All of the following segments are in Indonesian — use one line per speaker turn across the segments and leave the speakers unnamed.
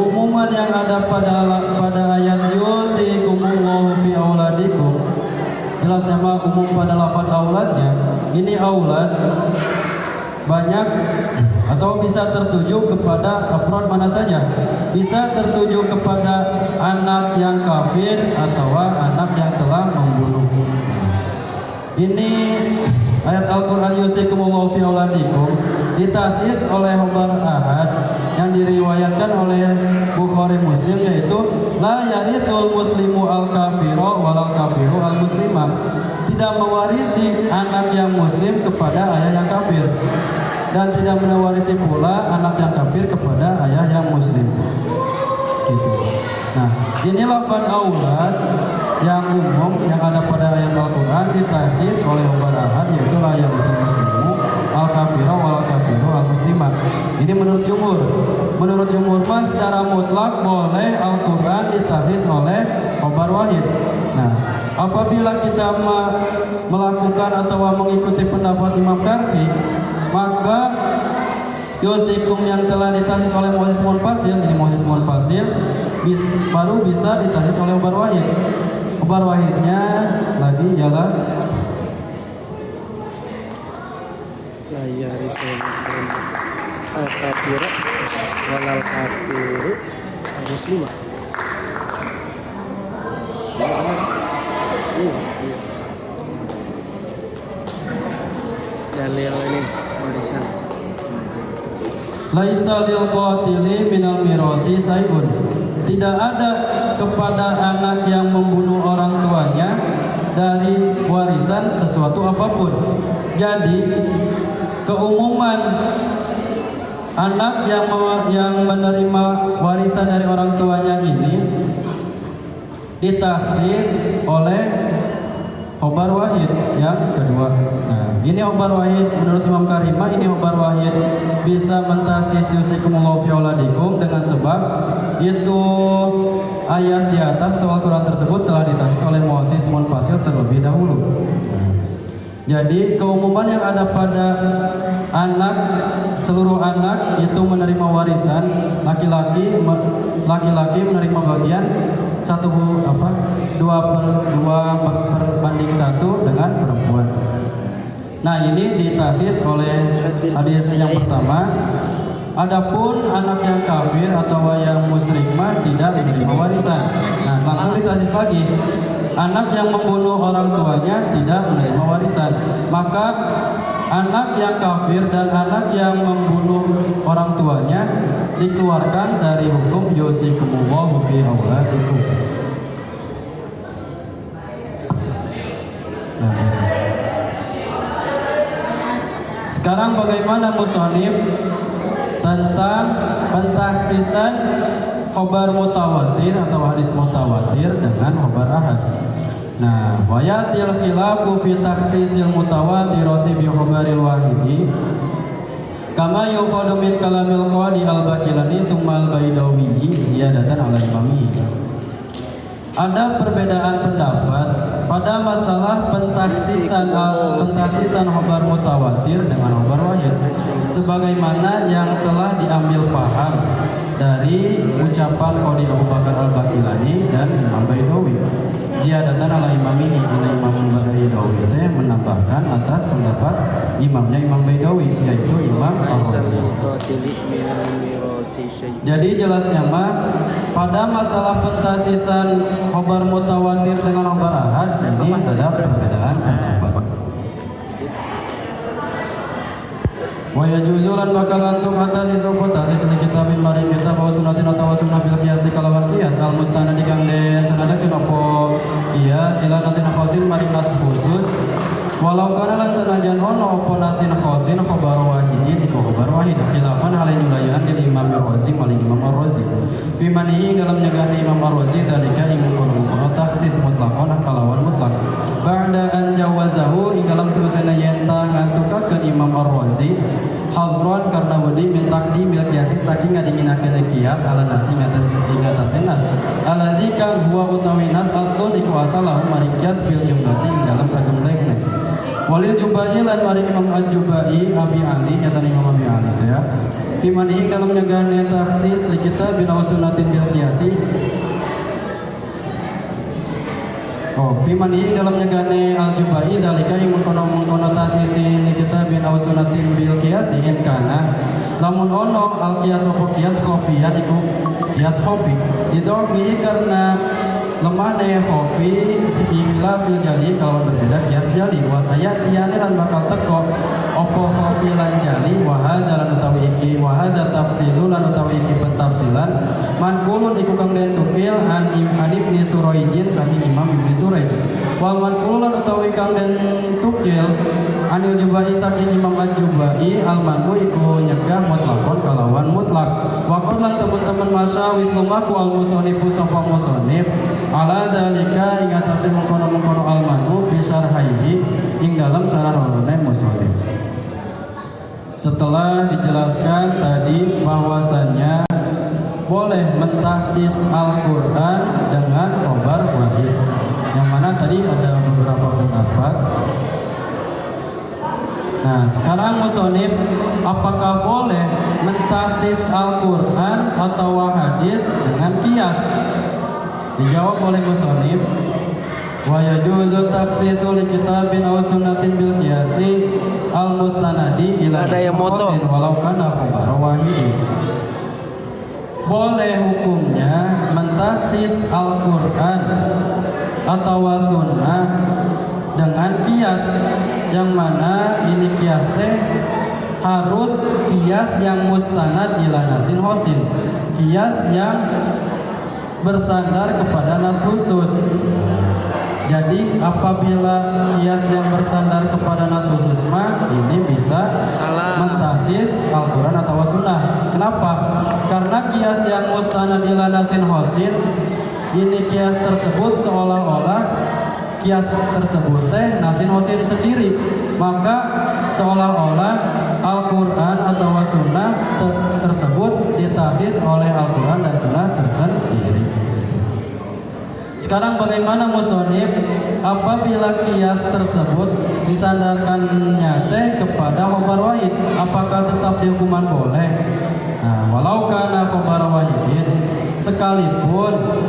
keumuman yang ada pada ayat yusikumullahu fi auladikum, jelasnya mah umum pada lafaz auladnya. Ini aulad banyak atau bisa tertuju kepada afrod mana saja. Bisa tertuju kepada anak yang kafir atau anak yang telah membunuh. Ini ayat Al-Quran yusikumullahu fi auladikum ditasis oleh khobar ahad yang diriwayatkan oleh Bukhari Muslim, yaitu la yarithul muslimu al-kafiro walal kafiru al-muslimah. Tidak mewarisi anak yang muslim kepada ayah yang kafir, dan tidak mewarisi pula anak yang kafir kepada ayah yang muslim. Gitu. Nah, ini lafaz aulad yang umum yang ada pada ayat Al-Quran ditasis oleh khobar ahad, yaitu la yarithul muslimu al-kafiro walal kafiru al-muslimah. Ini menurut jumhur. Menurut jumhur mah secara mutlak boleh Al-Quran ditasis oleh khobar wahid. Nah, apabila kita melakukan atau mengikuti pendapat Imam Karfi, maka yusikum yang telah ditasis oleh Moses Munfasil, ini Moses Munfasil baru bisa ditasis oleh khobar wahid. Khobar wahidnya lagi ialah
la yarisul muslim al-kafir walal kafiru al-muslimah. Dalil ini warisan.
Laisa lil qatili minal mirasi sayun. Tidak ada kepada anak yang membunuh orang tuanya dari warisan sesuatu apapun. Jadi keumuman anak yang menerima warisan dari orang tuanya ini ditaksis oleh khobar wahid yang kedua. Nah, ini khobar wahid menurut Imam Karimah, ini khobar wahid bisa mentasis yusikumullahu fi auladikum dengan sebab itu ayat di atas atau Al-Quran tersebut telah ditasis oleh Moses Munfasil terlebih dahulu. Jadi keumuman yang ada pada anak, seluruh anak itu menerima warisan, laki-laki menerima bagian 2/1 dengan perempuan. Nah, ini ditasis oleh hadis yang pertama. Adapun anak yang kafir atau yang musyrik mah tidak menerima warisan. Nah, langsung ditasis lagi. Anak yang membunuh orang tuanya tidak menerima warisan. Maka anak yang kafir dan anak yang membunuh orang tuanya dikeluarkan dari hukum yusikumullahu fi auladikum. Nah, sekarang bagaimana musonif tentang pentaksisan khobar mutawatir atau hadis mutawatir dengan khobar ahad. Nah, wayatil khilafu fi taksisil mutawatirati bi khobaril wahidi kama yuqadu min kalamil qadi al-Baqilani tsumma al-Baidawi ziyadatan ala imamihi. Ada perbedaan pendapat pada masalah pentaksisan khobar mutawatir dengan khobar wahid, sebagaimana yang telah diambil paham dari ucapan Qadi Abu Bakar Al-Baqilani dan Imam Baidawi. Ziyadatan ala imamihi, Imam Baidawi itu menambahkan atas pendapat imamnya Imam Baidawi, yaitu Imam Al-Razi. Jadi jelasnya mah pada masalah pentasisan khobar mutawatir dengan khobar ahad ini ada perbedaan pendapat. Wa yajuzulan bakal antum atasis tasis li kitabin mari kitab wa sunnatin atawa sunnah bil qiyas kalawan qiyas al mustanad kang den sanadakeun apa qiyas ila nasin khasin mari nas khusus walau kana lan sanajan ono apa nasin khasin khabar wahidin iku khabar wahid khilafan alaini ulayan lil Imam Ar-Razi maling Imam Ar-Razi fi manihi dalam nyegahna Imam Ar-Razi dalika imam kono taksis mutlaqan kalawan mutlak ba'da an jawazahu ing dalam selesai yenta ngantukakeun Imam Ar-Razi hadron karena wedi min taqdimil qiyas saking ngadinginakeun qiyas ala nasi ngatasen nas alladzi kan huwa utawi nas aslun iku asalahu mari qiyas bil jumlati ing dalam sagemblengna walil jubai lan mari Imam Al-Jubai Abi Ali nyata Imam Abi Ali itu ya Fimanihi dalam nyegane taksis li kitab bin aw sunnatin bil qiyasi. Fimanihi dalam nyegane al-jubai dalika yang mengkonotasi li kitab bin aw sunnatin bil qiyasi in kana lamun ono al-qiyas apa qiyas khafiyat iku qiyas khafi didofi karena lemahnya khafi ila fil jali kalau berbeda qiyas jali wa sayatiane lan bakal teko apa khafi lan jali wa hadza lan utawi iki wa hadza tafsilu lan utawi iki pentafsilan manqulun iku kang den tukil an ibni Suraijin saking Imam Ibnu Suraij wal manqulun lan utawi kang den tukil anil Jubai saking Imam Al-Jubai al-manqu iku nyegah mutlakon kalawan mutlak wa lan teman-teman masya wis lumaku al-musonifu sapa musonif ala dalika ing atase mengkono-mengkono al-manqu bisarhaihi ing dalam sararone musonif. Setelah dijelaskan tadi bahwasannya boleh mentahsis Al-Quran dengan khobar wahid, yang mana tadi ada beberapa pendapat. Nah, sekarang musonif, apakah boleh mentahsis Al-Quran atau hadis dengan qiyas? Dijawab oleh musonif, wa yajuzu takhsisu li kitabin aw sunnatin bil qiyasi al mustanadi ila qasin walau kana khabar wahid. Boleh hukumnya mentahsis Al-Qur'an atau sunnah dengan qiyas, yang mana ini qiyas teh harus qiyas yang mustanad ila nasin hosin, qiyas yang bersandar kepada nas khusus. Jadi apabila qiyas yang bersandar kepada nas khusus mah ini bisa mentahsis Al-Quran atau sunnah. Kenapa? Karena qiyas yang mustanad ila nasin hosin, ini qiyas tersebut seolah-olah qiyas tersebut teh nasin hosin sendiri, maka seolah-olah Al-Quran atau sunnah tersebut ditahsis oleh Al-Quran dan sunnah tersendiri. Sekarang bagaimana musonif apabila qiyas tersebut disandarkannya teh kepada khobar wahid, apakah tetap dihukuman boleh? Nah, walau kana khobar wahidin, sekalipun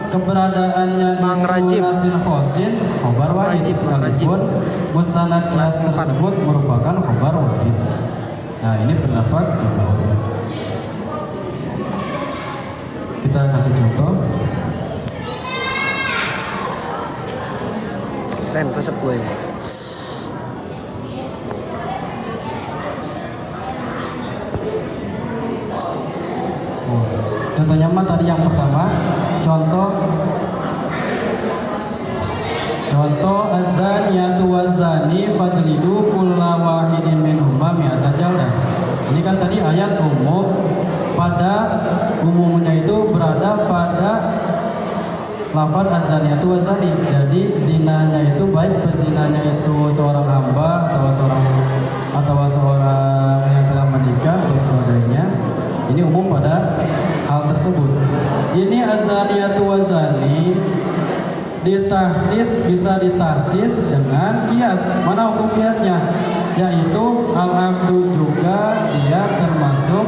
keberadaannya itu nasin khosin khobar wahid, sekalipun mustanad qiyas tersebut merupakan khobar wahid. Nah, ini pendapat jumhur. Kita kasih contoh.
Ren, resep gue.
Contohnya mah tadi yang pertama, contoh az-zaniyatu waz-zani fajlidu kulla wahidin minhuma mi'ata jaldah. Ini kan tadi ayat umum, pada umumnya itu berada pada lafaz az-zaniyatu waz-zani. Jadi zinanya itu baik berzinanya itu seorang hamba atau seorang yang telah menikah atau sebagainya. Ini umum pada hal tersebut. Ini az-zaniyatu waz-zani ditahsis, bisa ditahsis dengan qiyas. Mana hukum qiyasnya? Yaitu al-abdu juga dia termasuk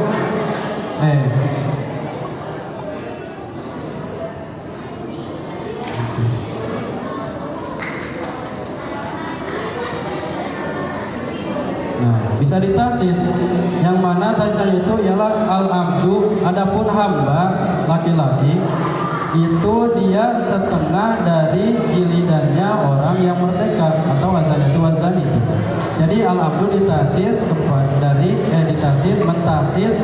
bisa ditahsis, yang mana tahsisnya itu ialah al-abdu, adapun hamba laki-laki itu dia setengah dari jilidannya orang yang merdeka atau wazaniyatu wazani itu. Jadi al-abdu ditahsis mentahsis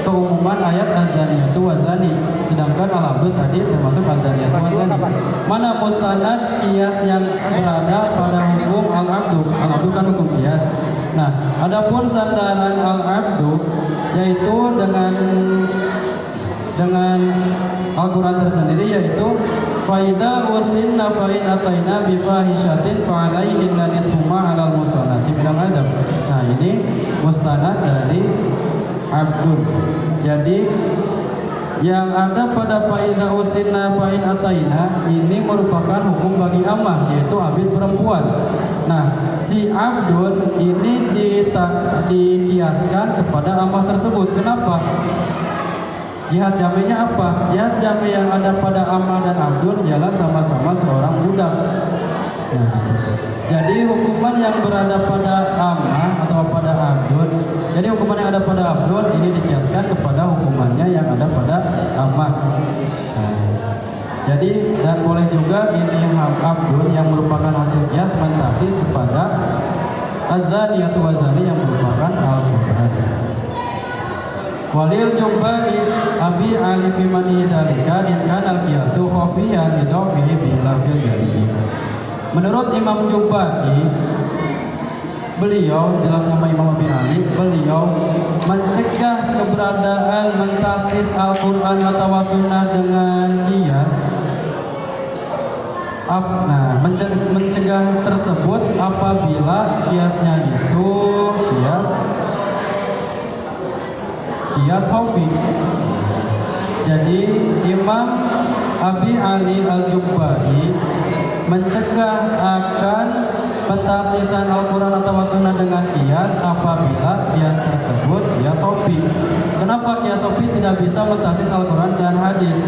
keumuman ayat az-zaniyatu wazani, sedangkan al-abdu tadi termasuk az-zaniyatu wazani. Mana mustanad qiyas yang berada pada hukum al-abdu? Al-abdu kan hukum qiyas. Nah, adapun sandaran al-abdu yaitu dengan Al-Quran tersendiri, yaitu faida usinna fa'in ataina bifahishatin fa'alaihinna nisfu ma 'alal musanati minal adab. Nah, ini mustanad dari abdun. Jadi Yang ada pada faida usina fa'in ataina ini merupakan hukum bagi amah, yaitu abid perempuan. Nah, si abdun ini dikiaskan kepada amah tersebut. Kenapa? Jihad jaminya apa? Jihad jami yang ada pada amah dan abdun ialah sama-sama seorang budak. Nah, jadi hukuman yang berada pada amah atau pada abdun, jadi hukuman yang ada pada abdun ini dikiaskan kepada hukumannya yang ada pada amah. Nah, jadi dan boleh juga ini abdun yang merupakan hasil kias mentasis kepada azani atau wazani yang merupakan al-Quran. Walil jumbai abi ali fi mani dalika in kana al-qiyasu khafiyan lidafihi bila fil jali. Menurut Imam Jubai, beliau jelas nama Imam Abi Ali, beliau mencegah keberadaan mentasis Al-Quran atau Sunnah dengan kias. Nah, mencegah tersebut apabila kiasnya itu kias khafi. Jadi Imam Abi Ali Al-Jubai mencegah akan pentasisan Al-Quran atau Sunnah dengan kias apabila kias tersebut kias sofi. Kenapa kias sofi tidak bisa mentasis Al-Quran dan hadis?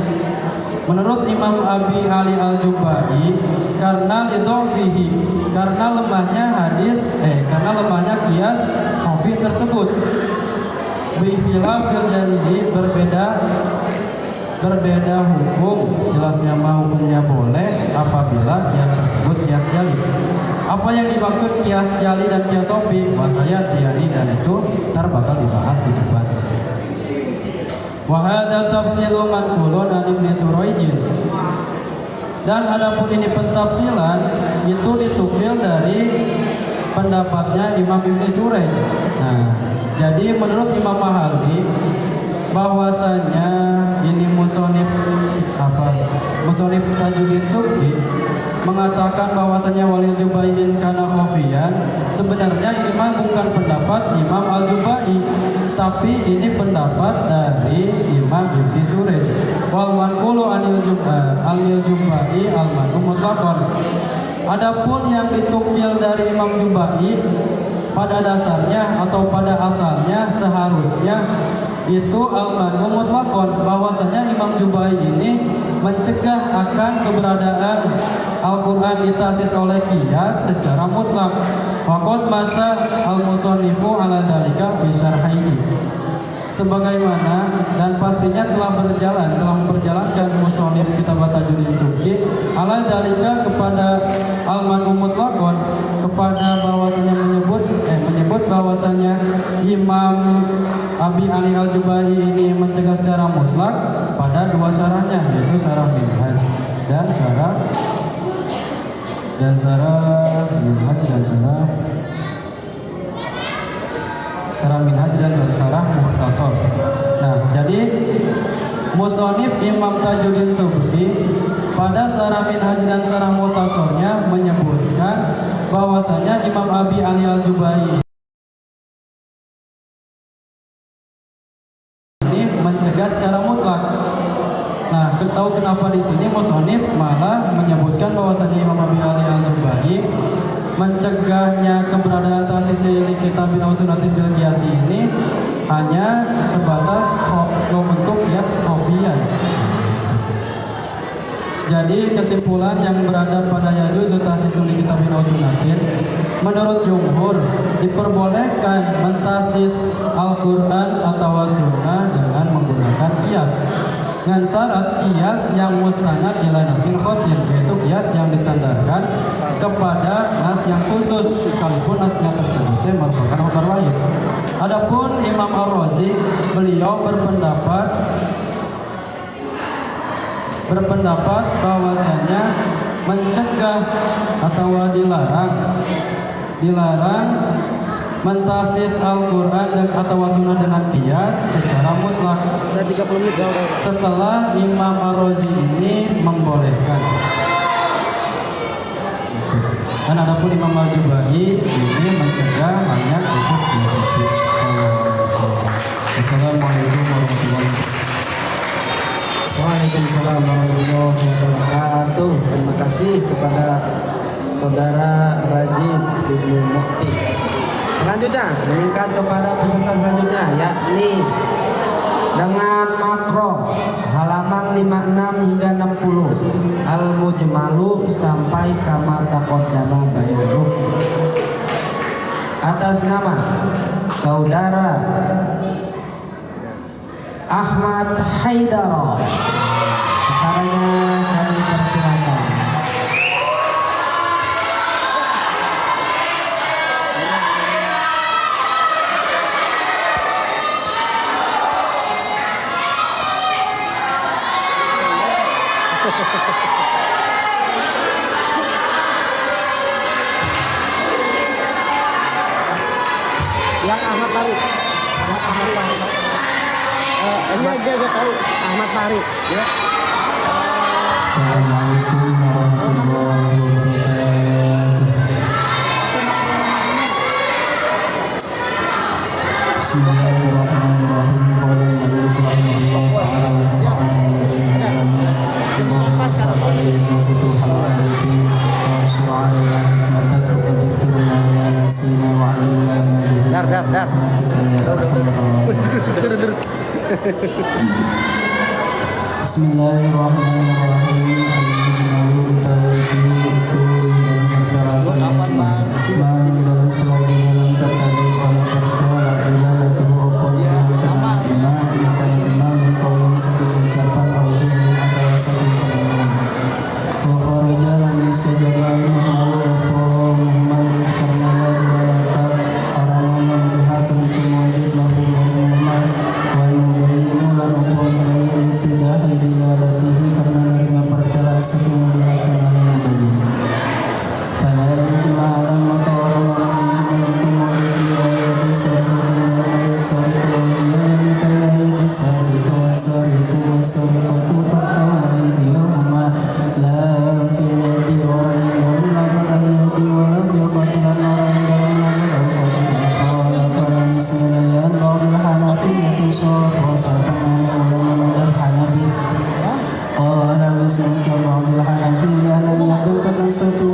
Menurut Imam Abi Ali Al-Jubai, karena lidhofihi, karena lemahnya kias sofi tersebut. Bihilafil jalihi, berbeda hukum, jelasnya mah hukumnya boleh apabila kias tersebut kias jali. Apa yang dimaksud kias jali dan kias sofi? Wasaya tiani, dan itu bakal dibahas di depan. Wa hadza tafsilu manqulun an Ibnu Suraijin. Dan adapun ini pentafsilan itu ditukil dari pendapatnya Imam Ibnu Suraij. Nah, jadi menurut Imam Mahali bahwasanya ini musonif Tajuddin Subki mengatakan bahwasanya walil jubain kana khafiyan, sebenarnya ini mah bukan pendapat Imam Al-Jubai, tapi ini pendapat dari Imam Ibnu Suraij. Wal manqulu anil Jubai al-manu mutlaqan. Adapun yang ditukil dari Imam Jubai pada dasarnya atau pada asalnya seharusnya itu al-manu mutlaqan, bahwasanya Imam Jubai ini mencegah akan keberadaan Al-Quran ditasis oleh kias secara mutlak. Waqad masa al-musannifu ala dalika fi syarhihi, sebagaimana dan pastinya telah memperjalankan musannif kitab Tajuddin Subki ala dalika kepada al-manu mutlaqan, kepada bahwasanya menyebut bahwasanya Imam Abi Ali Al-Jubai ini mencegah secara mutlak pada dua syarahnya, yaitu syarah Minhaj dan syarah Minhaj dan syarah Mukhtasar. Nah, jadi musannif Imam Tajuddin Subki pada syarah Minhaj dan syarah Mukhtasarnya menyebutkan bahwasanya Imam Abi Ali Al-Jubai mencegah secara mutlak. Nah, tahu kenapa di sini musannif malah menyebutkan bahwasanya Imam Abi Ali Al-Jubai mencegahnya keberadaan tasis di kitab Bina Sunatin bil Qiyas ini hanya sebatas bentuk qiyas khafiyah. Jadi kesimpulan yang berada pada yajuzu tahsisun di kitab Bina Sunatin, menurut jumhur diperbolehkan mentasis Al-Quran atau Sunnah dengan menggunakan kias, dengan syarat kias yang mustanad ila nasin khosin, yaitu kias yang disandarkan kepada nas yang khusus sekalipun nasnya tersebut merupakan khabar wahid. Adapun Imam Ar-Razi, beliau berpendapat bahwasanya mencegah atau dilarang mentasis Al-Quran dan atau Sunnah dengan kias secara mutlak.
Ada 30 menit
setelah Imam Ar-Razi ini membolehkan. Dan adapun Imam Al-Jubai ini mencegah hanya untuk filosofi. Assalamualaikum warahmatullahi wabarakatuh. Waalaikumsalam warahmatullahi wabarakatuh. Terima kasih kepada Saudara Rajib Ibnu Mukti. Selanjutnya meningkat kepada peserta selanjutnya, yakni dengan makro halaman 56 hingga 60 al-mujmalu sampai kama taqaddama bayanu. Atas nama Saudara Ahmad Haidar, perkaranya kami persilakan.
Yang Ahmad Pari. Ini aja gak tahu Ahmad Pari. Ya.
Assalamualaikum warahmatullahi wabarakatuh. Bismillahirrahmanirrahim.
Dar.
Bismillahirrahmanirrahim. Al-mujmalu utawi itu dalam selagi dalam terkadang kalau terkala bila latu upon karena imam kaulan satu ucapan Allah atau satu kalimat wa kharaja lan istajaban Muhammad karena lagi lalatak orang melihat itu wajib lahu Muhammad wal mubayyin lan upon bayin tidak dilalatihi karena menerima perkara satu melihatkan yang bayin. Fala yajma alam maka orang-orang yang memiliki ayat disebut ayat sariku yang ayat sariku wasariku fakta aydihuma la fil yadi orang yang dalam yadi wala fil qatilan orang yang dalam qatilan qala bismillahi ba'dul hanafiyyati wasatan ulama madhab hanafi qala bismillahirrahmanirrahim hanafi li'anna yadulkan satu